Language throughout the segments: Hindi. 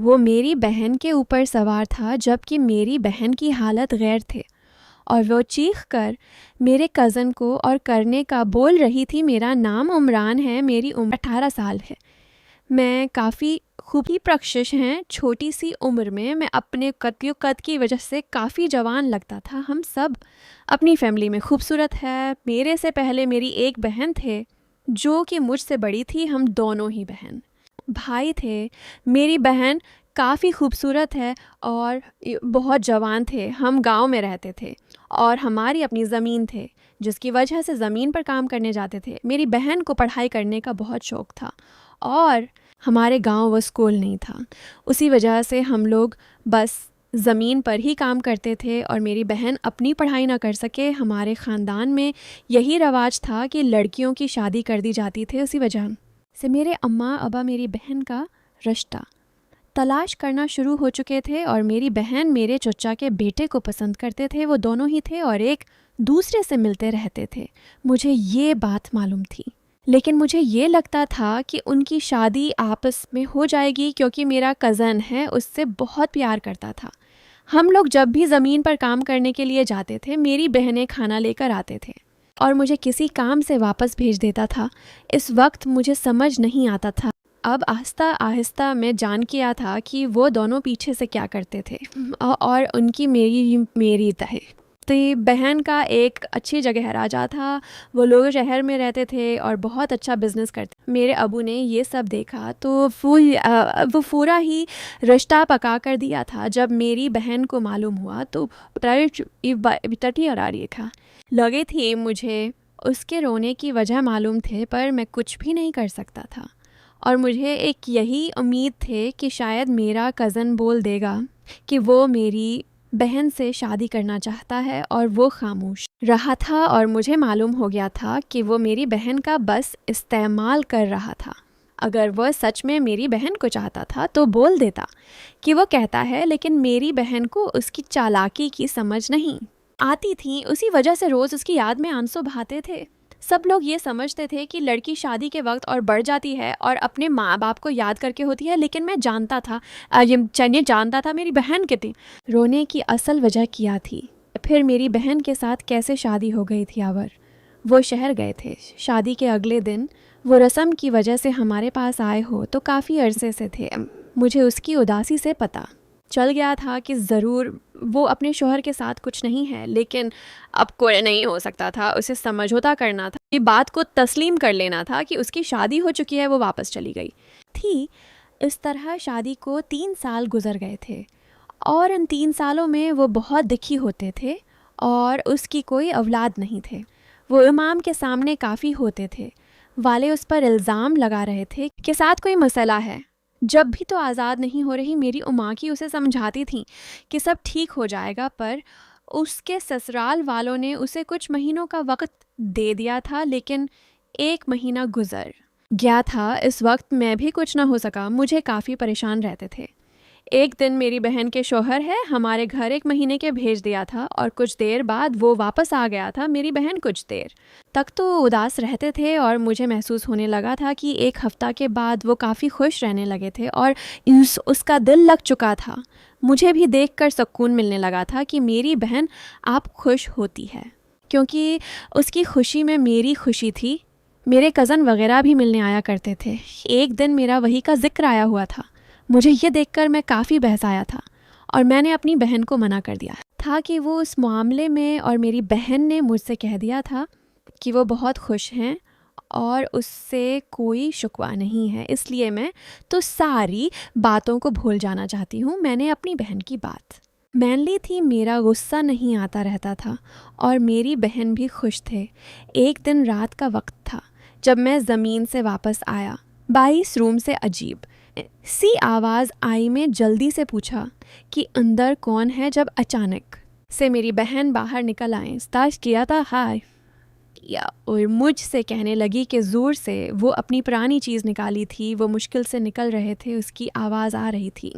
वो मेरी बहन के ऊपर सवार था जबकि मेरी बहन की हालत गैर थे, और वो चीख कर मेरे कज़न को और करने का बोल रही थी, मेरा नाम उमरान है, मेरी उम्र 18 साल है। मैं काफ़ी खूब ही प्रशिश हैं, छोटी सी उम्र में मैं अपने कद की वजह से काफ़ी जवान लगता था। हम सब अपनी फैमिली में खूबसूरत है। मेरे से पहले मेरी एक बहन थे जो कि मुझसे बड़ी थी, हम दोनों ही बहन भाई थे। मेरी बहन काफ़ी खूबसूरत है और बहुत जवान थे। हम गांव में रहते थे और हमारी अपनी ज़मीन थे, जिसकी वजह से ज़मीन पर काम करने जाते थे। मेरी बहन को पढ़ाई करने का बहुत शौक़ था और हमारे गांव वो स्कूल नहीं था, उसी वजह से हम लोग बस ज़मीन पर ही काम करते थे और मेरी बहन अपनी पढ़ाई ना कर सके। हमारे ख़ानदान में यही रवाज था कि लड़कियों की शादी कर दी जाती थी। उसी वजह से मेरे अम्मा अब्बा मेरी बहन का रिश्ता तलाश करना शुरू हो चुके थे और मेरी बहन मेरे चचा के बेटे को पसंद करते थे। वो दोनों ही थे और एक दूसरे से मिलते रहते थे। मुझे ये बात मालूम थी, लेकिन मुझे ये लगता था कि उनकी शादी आपस में हो जाएगी क्योंकि मेरा कज़न है, उससे बहुत प्यार करता था। हम लोग जब भी ज़मीन पर काम करने के लिए जाते थे, मेरी बहनें खाना लेकर आते थे और मुझे किसी काम से वापस भेज देता था। इस वक्त मुझे समझ नहीं आता था। अब आहिस्ता आहिस्ता मैं जान किया था कि वो दोनों पीछे से क्या करते थे और उनकी मेरी तय। तो ये बहन का एक अच्छी जगह राजा था। वो लोग शहर में रहते थे और बहुत अच्छा बिजनेस करते। मेरे अबू ने ये सब देखा तो वो पूरा ही रिश्ता पका कर दिया था। जब मेरी बहन को मालूम हुआ तो टटी और रेखा लगे थी। मुझे उसके रोने की वजह मालूम थे, पर मैं कुछ भी नहीं कर सकता था और मुझे एक यही उम्मीद थे कि शायद मेरा कज़न बोल देगा कि वो मेरी बहन से शादी करना चाहता है, और वो खामोश रहा था और मुझे मालूम हो गया था कि वो मेरी बहन का बस इस्तेमाल कर रहा था। अगर वह सच में मेरी बहन को चाहता था तो बोल देता कि वो कहता है, लेकिन मेरी बहन को उसकी चालाकी की समझ नहीं आती थी। उसी वजह से रोज़ उसकी याद में आंसू बहाते थे। सब लोग ये समझते थे कि लड़की शादी के वक्त और बढ़ जाती है और अपने माँ बाप को याद करके होती है, लेकिन मैं जानता था, ये जानता था मेरी बहन कितनी रोने की असल वजह क्या थी। फिर मेरी बहन के साथ कैसे शादी हो गई थी। आवर वो शहर गए थे। शादी के अगले दिन वो रस्म की वजह से हमारे पास आए हो तो काफ़ी अरसे से थे। मुझे उसकी उदासी से पता चल गया था कि ज़रूर वो अपने शोहर के साथ कुछ नहीं है, लेकिन अब कोई नहीं हो सकता था। उसे समझौता करना था, ये बात को तस्लीम कर लेना था कि उसकी शादी हो चुकी है। वो वापस चली गई थी। इस तरह शादी को 3 साल गुजर गए थे और इन 3 सालों में वो बहुत दुखी होते थे और उसकी कोई औलाद नहीं थे। वो इमाम के सामने काफ़ी होते थे। वाले उस पर इल्ज़ाम लगा रहे थे कि साथ कोई मसला है। जब भी तो आज़ाद नहीं हो रही, मेरी उमा की उसे समझाती थी कि सब ठीक हो जाएगा, पर उसके ससुराल वालों ने उसे कुछ महीनों का वक्त दे दिया था। लेकिन 1 महीना गुजर गया था। इस वक्त मैं भी कुछ ना हो सका। मुझे काफ़ी परेशान रहते थे। एक दिन मेरी बहन के शौहर है हमारे घर 1 महीने के भेज दिया था और कुछ देर बाद वो वापस आ गया था। मेरी बहन कुछ देर तक तो उदास रहते थे और मुझे महसूस होने लगा था कि 1 हफ्ता के बाद वो काफ़ी खुश रहने लगे थे और उसका दिल लग चुका था। मुझे भी देखकर सुकून मिलने लगा था कि मेरी बहन आप खुश होती है, क्योंकि उसकी खुशी में मेरी खुशी थी। मेरे कज़न वगैरह भी मिलने आया करते थे। एक दिन मेरा वही का जिक्र आया हुआ था। मुझे ये देखकर मैं काफ़ी बहसाया था और मैंने अपनी बहन को मना कर दिया था कि वो उस मामले में, और मेरी बहन ने मुझसे कह दिया था कि वो बहुत खुश हैं और उससे कोई शुक्वा नहीं है, इसलिए मैं तो सारी बातों को भूल जाना चाहती हूँ। मैंने अपनी बहन की बात मान ली थी। मेरा गुस्सा नहीं आता रहता था और मेरी बहन भी खुश थे। एक दिन रात का वक्त था जब मैं ज़मीन से वापस आया। 22 रूम से अजीब सी आवाज़ आई। मैं जल्दी से पूछा कि अंदर कौन है, जब अचानक से मेरी बहन बाहर निकल आए। स्टार्ट किया था हाय या और मुझसे कहने लगी कि ज़ोर से वो अपनी पुरानी चीज़ निकाली थी। वो मुश्किल से निकल रहे थे, उसकी आवाज़ आ रही थी।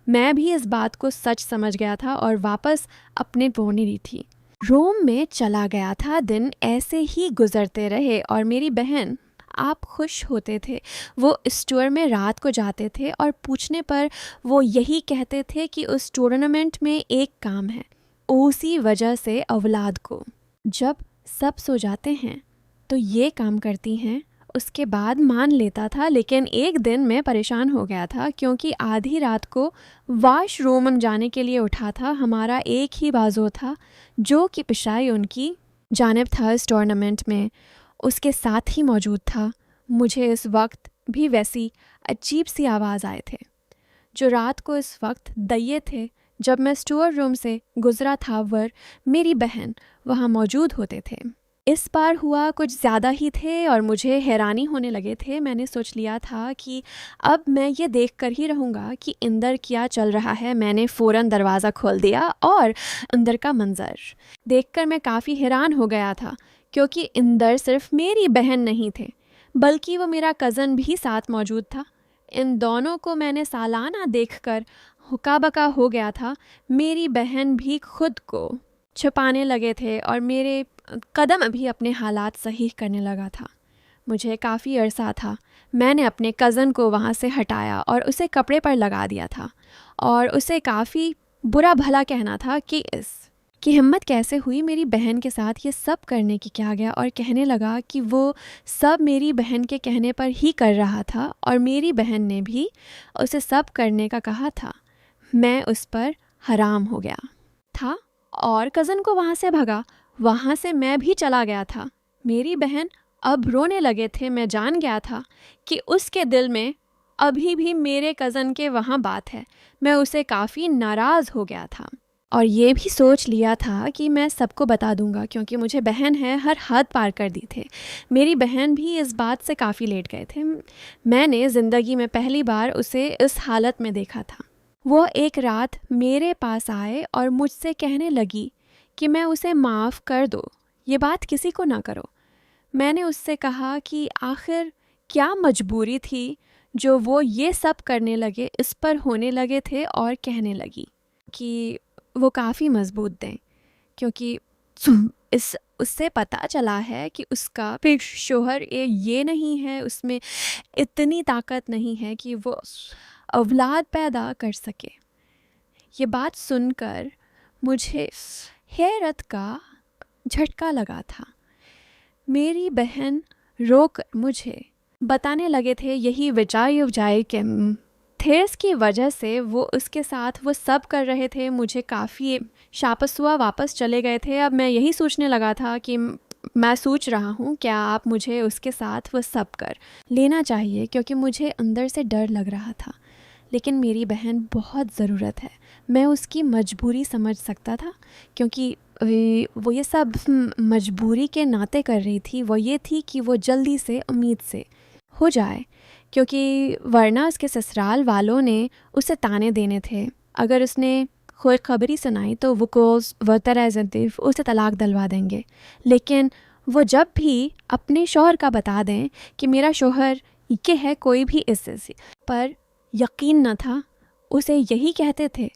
मैं भी इस बात को सच समझ गया था और वापस अपने पहुंच रही थी। रोम में चला गया था। दिन ऐसे ही गुजरते रहे और मेरी बहन आप खुश होते थे। वो स्टोर में रात को जाते थे और पूछने पर वो यही कहते थे कि उस टूर्नामेंट में एक काम है। उसी वजह से औलाद को जब सब सो जाते हैं तो ये काम करती हैं, उसके बाद मान लेता था। लेकिन एक दिन मैं परेशान हो गया था क्योंकि आधी रात को वॉशरूम जाने के लिए उठा था। हमारा एक ही बाजू था जो कि पिशाई उनकी जानिब था इस टूर्नामेंट में, उसके साथ ही मौजूद था। मुझे इस वक्त भी वैसी अजीब सी आवाज़ आए थे जो रात को इस वक्त दैये थे। जब मैं स्टोर रूम से गुजरा था वर मेरी बहन वहाँ मौजूद होते थे। इस बार हुआ कुछ ज़्यादा ही थे और मुझे हैरानी होने लगे थे। मैंने सोच लिया था कि अब मैं ये देख कर ही रहूँगा कि अंदर क्या चल रहा है। मैंने फ़ौरन दरवाज़ा खोल दिया और अंदर का मंज़र देखकर मैं काफ़ी हैरान हो गया था क्योंकि अंदर सिर्फ मेरी बहन नहीं थे बल्कि वो मेरा कज़न भी साथ मौजूद था। इन दोनों को मैंने सालाना देखकर हुक्का बका हो गया था। मेरी बहन भी खुद को छुपाने लगे थे और मेरे कदम भी अपने हालात सही करने लगा था। मुझे काफ़ी अरसा था मैंने अपने कज़न को वहाँ से हटाया और उसे कपड़े पर लगा दिया था और उसे काफ़ी बुरा भला कहना था कि इसकी हिम्मत कैसे हुई मेरी बहन के साथ ये सब करने की। क्या गया और कहने लगा कि वो सब मेरी बहन के कहने पर ही कर रहा था और मेरी बहन ने भी उसे सब करने का कहा था। मैं उस पर हराम हो गया था और कज़न को वहाँ से भगा। वहाँ से मैं भी चला गया था। मेरी बहन अब रोने लगे थे। मैं जान गया था कि उसके दिल में अभी भी मेरे कज़न के वहाँ बात है। मैं उसे काफ़ी नाराज़ हो गया था और ये भी सोच लिया था कि मैं सबको बता दूंगा क्योंकि मुझे बहन है। हर हद पार कर दी थे। मेरी बहन भी इस बात से काफ़ी लेट गए थे। मैंने ज़िंदगी में पहली बार उसे इस हालत में देखा था। वो एक रात मेरे पास आए और मुझसे कहने लगी कि मैं उसे माफ़ कर दो, ये बात किसी को ना करो। मैंने उससे कहा कि आखिर क्या मजबूरी थी जो वो ये सब करने लगे, इस पर होने लगे थे और कहने लगी कि वो काफ़ी मजबूत दें क्योंकि उससे पता चला है कि उसका फिर शोहर ये नहीं है, उसमें इतनी ताकत नहीं है कि वो औलाद पैदा कर सके। ये बात सुनकर मुझे हैरत का झटका लगा था। मेरी बहन रोकर मुझे बताने लगे थे यही वजह के थेरस की वजह से वो उसके साथ वो सब कर रहे थे। मुझे काफ़ी शापसुआ वापस चले गए थे। अब मैं यही सोचने लगा था कि मैं सोच रहा हूँ क्या आप मुझे उसके साथ वो सब कर लेना चाहिए क्योंकि मुझे अंदर से डर लग रहा था। लेकिन मेरी बहन बहुत ज़रूरत है। मैं उसकी मजबूरी समझ सकता था क्योंकि वो ये सब मजबूरी के नाते कर रही थी। वो ये थी कि वो जल्दी से उम्मीद से हो जाए क्योंकि वरना उसके ससुराल वालों ने उसे ताने देने थे। अगर उसने कोई खबरी सुनाई तो वो तरह उसे तलाक दिलवा देंगे। लेकिन वो जब भी अपने शौहर का बता दें कि मेरा शौहर ये है, कोई भी इससे पर यकीन न था। उसे यही कहते थे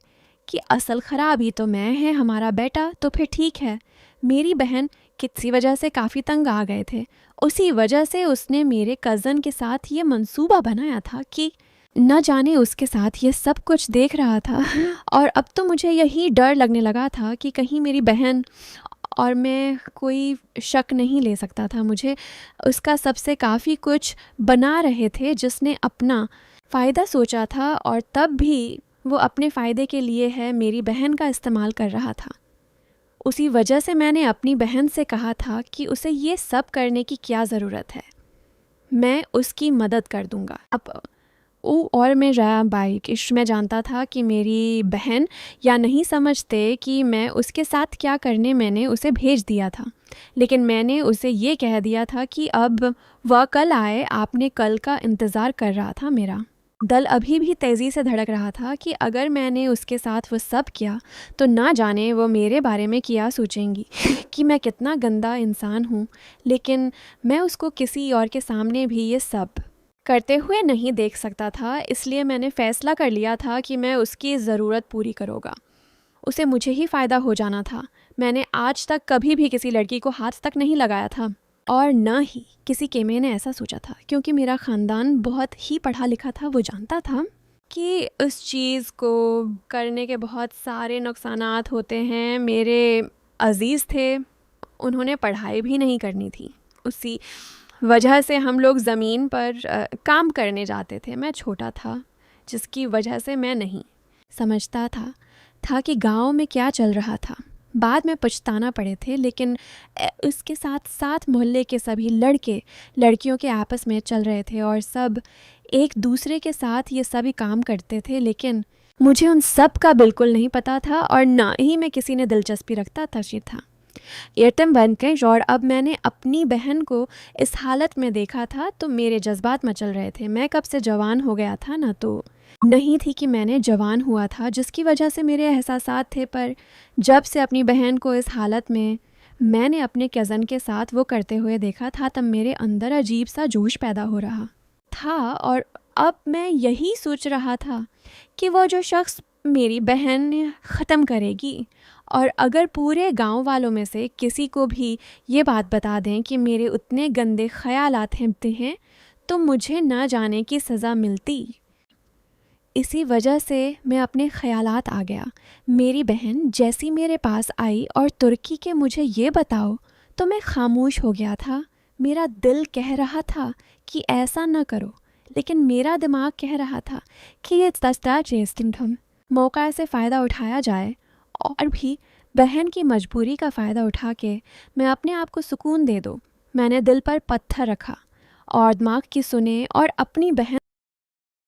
कि असल ख़राबी तो मैं है, हमारा बेटा तो फिर ठीक है। मेरी बहन किसी वजह से काफ़ी तंग आ गए थे। उसी वजह से उसने मेरे कज़न के साथ ये मंसूबा बनाया था कि न जाने उसके साथ ये सब कुछ देख रहा था। और अब तो मुझे यही डर लगने लगा था कि कहीं मेरी बहन और मैं कोई शक नहीं ले सकता था। मुझे उसका सबसे काफ़ी कुछ बना रहे थे जिसने अपना फ़ायदा सोचा था और तब भी वो अपने फ़ायदे के लिए है मेरी बहन का इस्तेमाल कर रहा था। उसी वजह से मैंने अपनी बहन से कहा था कि उसे ये सब करने की क्या ज़रूरत है, मैं उसकी मदद कर दूंगा। अब और मैं रहा बाइक मैं जानता था कि मेरी बहन या नहीं समझते कि मैं उसके साथ क्या करने मैंने उसे भेज दिया था। लेकिन मैंने उसे ये कह दिया था कि अब वह कल आए। आपने कल का इंतज़ार कर रहा था। मेरा दिल अभी भी तेज़ी से धड़क रहा था कि अगर मैंने उसके साथ वो सब किया तो ना जाने वो मेरे बारे में क्या सोचेंगी कि मैं कितना गंदा इंसान हूँ। लेकिन मैं उसको किसी और के सामने भी ये सब करते हुए नहीं देख सकता था। इसलिए मैंने फ़ैसला कर लिया था कि मैं उसकी ज़रूरत पूरी करूँगा। उसे मुझे ही फ़ायदा हो जाना था। मैंने आज तक कभी भी किसी लड़की को हाथ तक नहीं लगाया था और न ही किसी केमे ने ऐसा सोचा था, क्योंकि मेरा ख़ानदान बहुत ही पढ़ा लिखा था। वो जानता था कि उस चीज़ को करने के बहुत सारे नुकसानात होते हैं। मेरे अज़ीज़ थे, उन्होंने पढ़ाई भी नहीं करनी थी। उसी वजह से हम लोग ज़मीन पर काम करने जाते थे। मैं छोटा था, जिसकी वजह से मैं नहीं समझता था कि गांव में क्या चल रहा था। बाद में पछताना पड़े थे, लेकिन उसके साथ साथ मोहल्ले के सभी लड़के लड़कियों के आपस में चल रहे थे और सब एक दूसरे के साथ ये सभी काम करते थे। लेकिन मुझे उन सब का बिल्कुल नहीं पता था और ना ही मैं किसी ने दिलचस्पी रखता था। यतम बन गई और अब मैंने अपनी बहन को इस हालत में देखा था तो मेरे जज्बात मचल रहे थे। मैं कब से जवान हो गया था ना, तो नहीं थी कि मैंने जवान हुआ था जिसकी वजह से मेरे एहसासात थे, पर जब से अपनी बहन को इस हालत में मैंने अपने कज़न के साथ वो करते हुए देखा था, तब मेरे अंदर अजीब सा जोश पैदा हो रहा था। और अब मैं यही सोच रहा था कि वो जो शख्स मेरी बहन ख़त्म करेगी, और अगर पूरे गांव वालों में से किसी को भी ये बात बता दें कि मेरे उतने गंदे ख़यालात हैं तो मुझे न जाने की सज़ा मिलती। इसी वजह से मैं अपने ख़यालात आ गया। मेरी बहन जैसी मेरे पास आई और तुर्की के मुझे ये बताओ, तो मैं खामोश हो गया था। मेरा दिल कह रहा था कि ऐसा न करो, लेकिन मेरा दिमाग कह रहा था कि ये सस्ता चेस्टिंग मौका से फ़ायदा उठाया जाए, और भी बहन की मजबूरी का फ़ायदा उठा के मैं अपने आप को सुकून दे दूँ। मैंने दिल पर पत्थर रखा और दिमाग की सुने और अपनी बहन